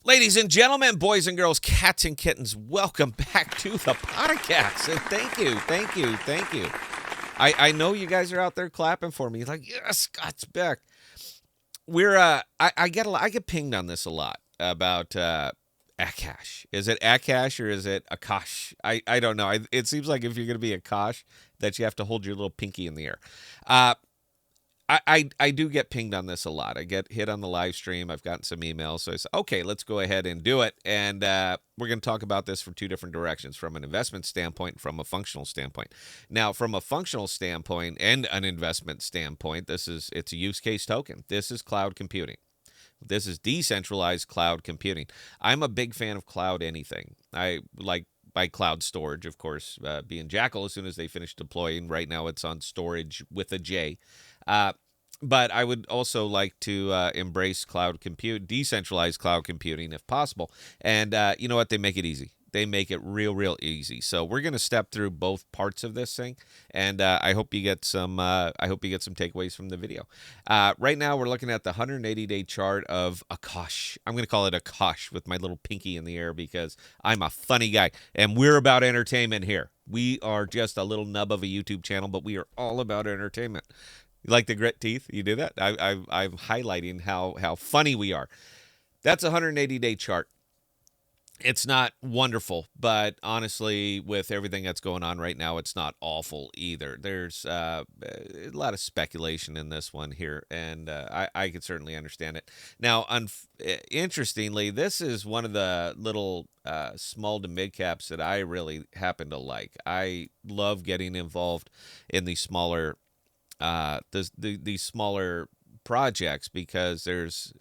Ladies and gentlemen, boys and girls, cats and kittens, welcome back to the podcast. And thank you. I know you guys are out there clapping for me, like, yes, Scott's back. I get pinged on this a lot about Akash. Is it Akash or is it Akash? I don't know. It seems like if you're going to be Akash, that you have to hold your little pinky in the air. Uh, I do get pinged on this a lot. I get hit on the live stream. I've gotten some emails. So I say, okay, let's go ahead and do it. And we're going to talk about this from two different directions, from an investment standpoint and from a functional standpoint. Now, from a functional standpoint and an investment standpoint, it's a use case token. This is cloud computing. This is decentralized cloud computing. I'm a big fan of cloud anything. I like by cloud storage, of course, being Jackal as soon as they finish deploying. Right now it's on storage with a J. Uh, but I would also like to embrace decentralized cloud computing if possible. And you know what? They make it easy. They make it real easy. So we're going to step through both parts of this thing, and I hope you get some. I hope you get some takeaways from the video. Right now, we're looking at the 180-day chart of Akash. I'm going to call it Akash with my little pinky in the air because I'm a funny guy, and we're about entertainment here. We are just a little nub of a YouTube channel, but we are all about entertainment. You like the grit teeth? You do that? I'm highlighting how funny we are. That's a 180-day chart. It's not wonderful, but honestly, with everything that's going on right now, it's not awful either. There's a lot of speculation in this one here, and I can certainly understand it. Now, interestingly, this is one of the little small to mid caps that I really happen to like. I love getting involved in these smaller these smaller projects because there's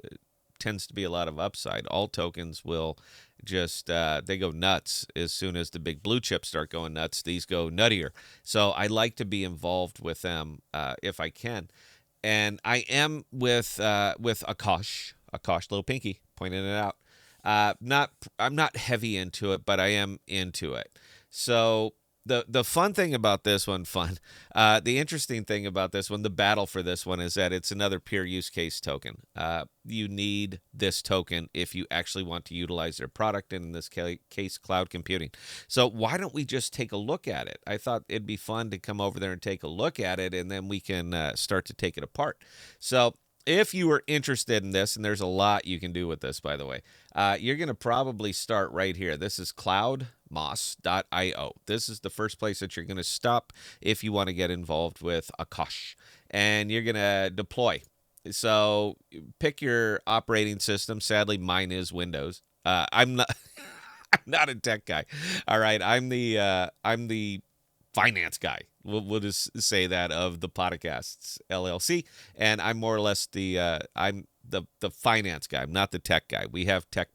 tends to be a lot of upside. All tokens will just they go nuts as soon as the big blue chips start going nuts. These go nuttier. So I like to be involved with them if I can. And I am with Akash, little pinky, pointing it out. I'm not heavy into it, but I am into it. So the fun thing about this one, the interesting thing about this one, the battle for this one is that it's another pure use case token. You need this token if you actually want to utilize their product, and in this case, cloud computing. So why don't we just take a look at it? I thought it'd be fun to come over there and take a look at it, and then we can start to take it apart. So if you are interested in this, and there's a lot you can do with this, by the way, you're going to probably start right here. This is cloudmoss.io. This is the first place that you're going to stop if you want to get involved with Akash. And you're going to deploy. So pick your operating system. Sadly, mine is Windows. I'm not I'm not a tech guy. All right, I'm the finance guy. We'll just say that of the podcasts LLC, and I'm more or less I'm the finance guy. I'm not the tech guy. We have tech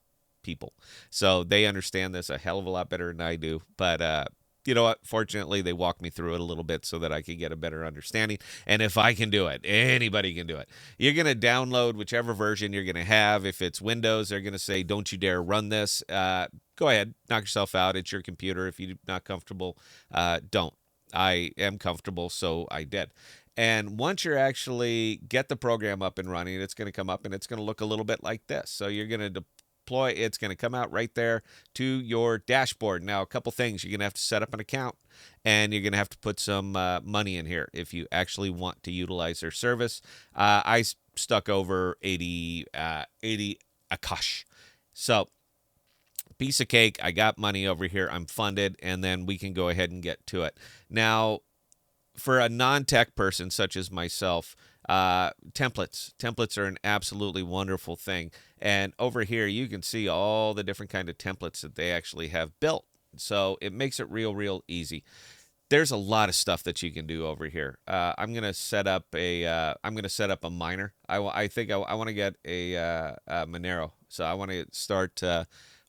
people, so they understand this a hell of a lot better than I do. But you know what? Fortunately, they walk me through it a little bit so that I can get a better understanding. And if I can do it, anybody can do it. You're going to download whichever version you're going to have. If it's Windows, they're going to say, don't you dare run this. Go ahead, knock yourself out. It's your computer. If you're not comfortable, don't. I am comfortable, so I did. And once you're actually get the program up and running, it's going to come up and it's going to look a little bit like this. So you're going to deploy. It's going to come out right there to your dashboard. Now, a couple things. You're going to have to set up an account, and you're going to have to put some money in here if you actually want to utilize their service. I stuck over 80 Akash. So piece of cake. I got money over here. I'm funded, and then we can go ahead and get to it. Now, for a non-tech person such as myself, templates are an absolutely wonderful thing. And over here, you can see all the different kind of templates that they actually have built. So it makes it real easy. There's a lot of stuff that you can do over here. I'm gonna set up a miner. I think I want to get a Monero. So I want to start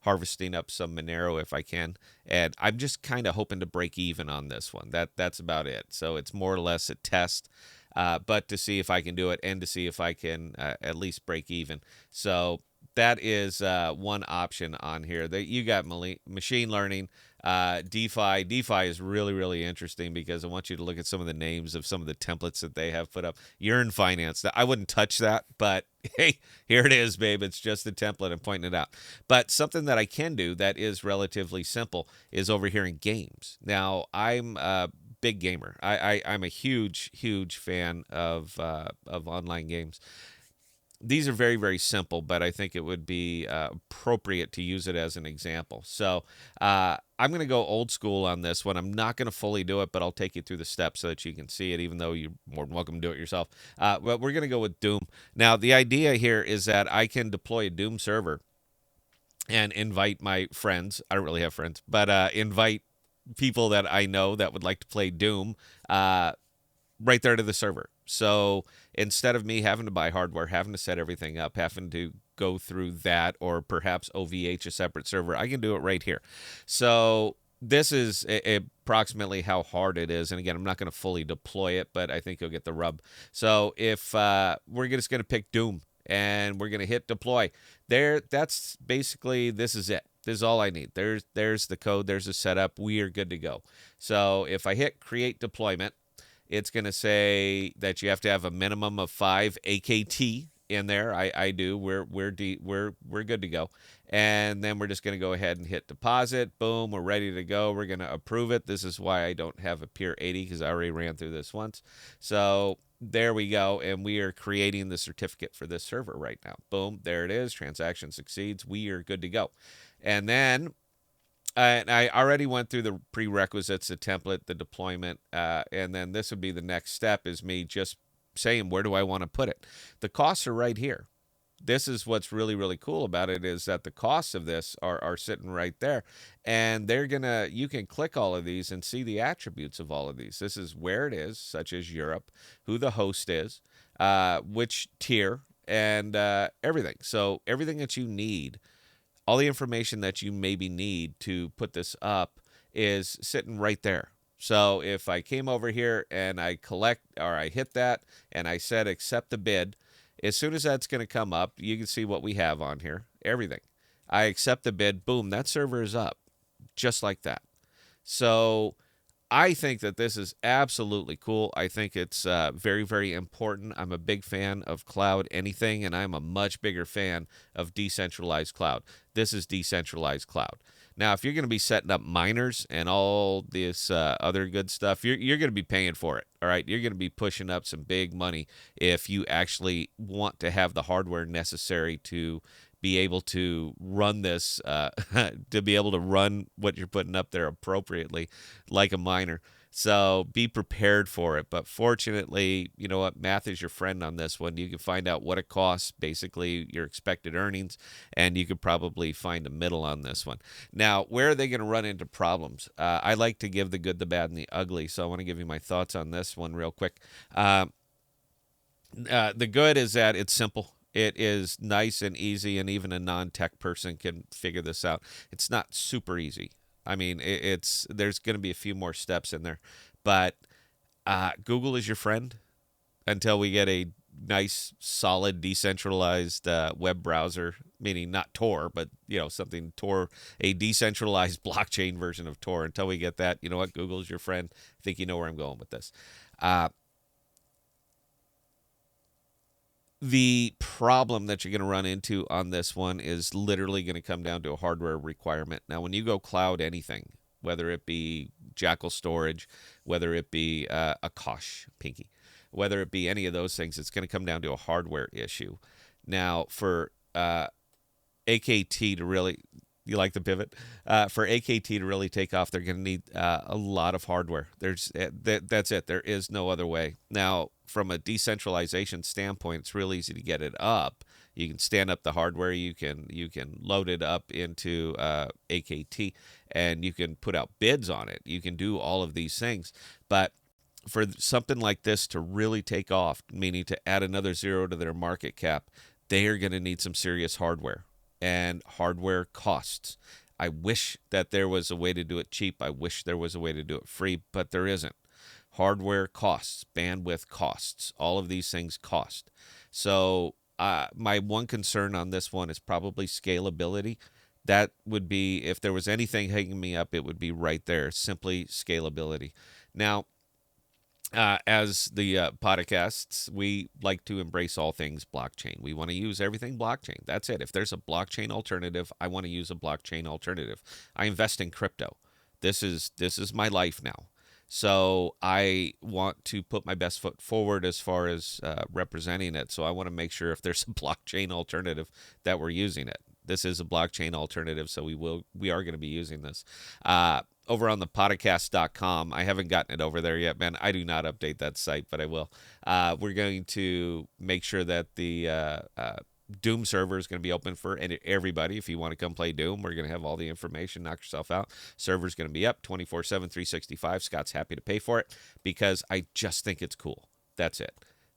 harvesting up some Monero if I can, and I'm just kind of hoping to break even on this one. That's about it. So it's more or less a test, but to see if I can do it and to see if I can at least break even. So that is one option on here. That you got machine learning, DeFi. DeFi is really really interesting because I want you to look at some of the names of some of the templates that they have put up. You're in finance. I wouldn't touch that, but hey, here it is, babe. It's just a template. I'm pointing it out. But something that I can do that is relatively simple is over here in games. Now I'm a big gamer. I'm a huge fan of online games. These are very very simple, but I think it would be appropriate to use it as an example. So I'm going to go old school on this one. I'm not going to fully do it, but I'll take you through the steps so that you can see it, even though you're more than welcome to do it yourself. But we're going to go with Doom. Now the idea here is that I can deploy a Doom server and invite my friends. I don't really have friends, but invite people that I know that would like to play Doom right there to the server. So instead of me having to buy hardware, having to set everything up, having to go through that, or perhaps OVH a separate server, I can do it right here. So this is approximately how hard it is. And again, I'm not going to fully deploy it, but I think you'll get the rub. So if we're just going to pick Doom and we're going to hit deploy, that's basically, this is it. This is all I need. There's the code. There's the setup. We are good to go. So if I hit create deployment, it's going to say that you have to have a minimum of 5 AKT in there. I do. We're good to go. And then we're just going to go ahead and hit deposit. Boom, we're ready to go. We're going to approve it. This is why I don't have a peer 80 because I already ran through this once. So there we go. And we are creating the certificate for this server right now. Boom, there it is. Transaction succeeds. We are good to go. And then and I already went through the prerequisites, the template, the deployment, and then this would be the next step is me just saying, where do I want to put it? The costs are right here. This is what's really, really cool about it is that the costs of this are sitting right there. And you can click all of these and see the attributes of all of these. This is where it is, such as Europe, who the host is, which tier, and everything. So everything that you need, all the information that you maybe need to put this up is sitting right there. So if I came over here and I hit that and I said accept the bid, as soon as that's going to come up, you can see what we have on here, everything. I accept the bid, boom, that server is up just like that. So I think that this is absolutely cool. I think it's very, very important. I'm a big fan of cloud anything, and I'm a much bigger fan of decentralized cloud. This is decentralized cloud. Now, if you're going to be setting up miners and all this other good stuff, you're going to be paying for it, all right? You're going to be pushing up some big money if you actually want to have the hardware necessary to be able to run this, to be able to run what you're putting up there appropriately, like a miner. So be prepared for it. But fortunately, you know what? Math is your friend on this one. You can find out what it costs, basically your expected earnings, and you could probably find a middle on this one. Now, where are they going to run into problems? I like to give the good, the bad, and the ugly. So I want to give you my thoughts on this one real quick. The good is that it's simple. It is nice and easy, and even a non-tech person can figure this out. It's not super easy. I mean, there's going to be a few more steps in there, but Google is your friend until we get a nice, solid, decentralized web browser, meaning not Tor, but something Tor, a decentralized blockchain version of Tor. Until we get that, you know what? Google is your friend. I think you know where I'm going with this. The problem that you're going to run into on this one is literally going to come down to a hardware requirement. Now, when you go cloud anything, whether it be Jackal Storage, whether it be Akash, Pinky, whether it be any of those things, it's going to come down to a hardware issue. Now, for AKT to really, you like the pivot? For AKT to really take off, they're going to need a lot of hardware. That's it. There is no other way. Now, from a decentralization standpoint, it's real easy to get it up. You can stand up the hardware. You can load it up into AKT, and you can put out bids on it. You can do all of these things. But for something like this to really take off, meaning to add another zero to their market cap, they are going to need some serious hardware. And hardware costs. I wish that there was a way to do it cheap. I wish there was a way to do it free, but there isn't. Hardware costs, bandwidth costs, all of these things cost. So My one concern on this one is probably scalability. That would be, if there was anything hanging me up, it would be right there, simply scalability. Now, as the podcasts, we like to embrace all things blockchain. We want to use everything blockchain. That's it. If there's a blockchain alternative, I want to use a blockchain alternative. I invest in crypto. This is my life now. So I want to put my best foot forward as far as representing it. So I want to make sure if there's a blockchain alternative that we're using it. This is a blockchain alternative, so we are going to be using this. Over on the podcast.com, I haven't gotten it over there yet, man. I do not update that site, but I will. We're going to make sure that the Doom server is going to be open for everybody. If you want to come play Doom, we're going to have all the information. Knock yourself out. Server's going to be up 24/7, 365. Scott's happy to pay for it because I just think it's cool. That's it.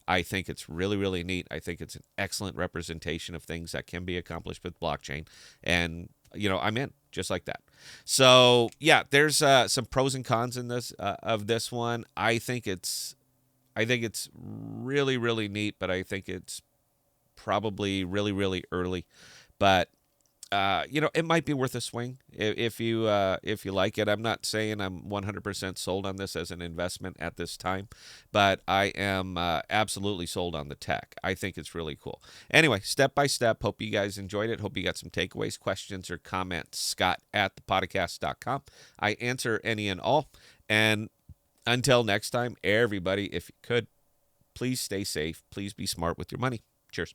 I think it's really, really neat. I think it's an excellent representation of things that can be accomplished with blockchain. And, I'm in just like that. So, yeah, there's some pros and cons in this of this one. I think it's really, really neat, but I think it's probably really, really early. But it might be worth a swing if you like it. I'm not saying I'm 100% sold on this as an investment at this time, but I am absolutely sold on the tech. I think it's really cool. Anyway, step by step. Hope you guys enjoyed it. Hope you got some takeaways, questions, or comments. Scott at thepodcast.com. I answer any and all. And until next time, everybody, if you could, please stay safe. Please be smart with your money. Cheers.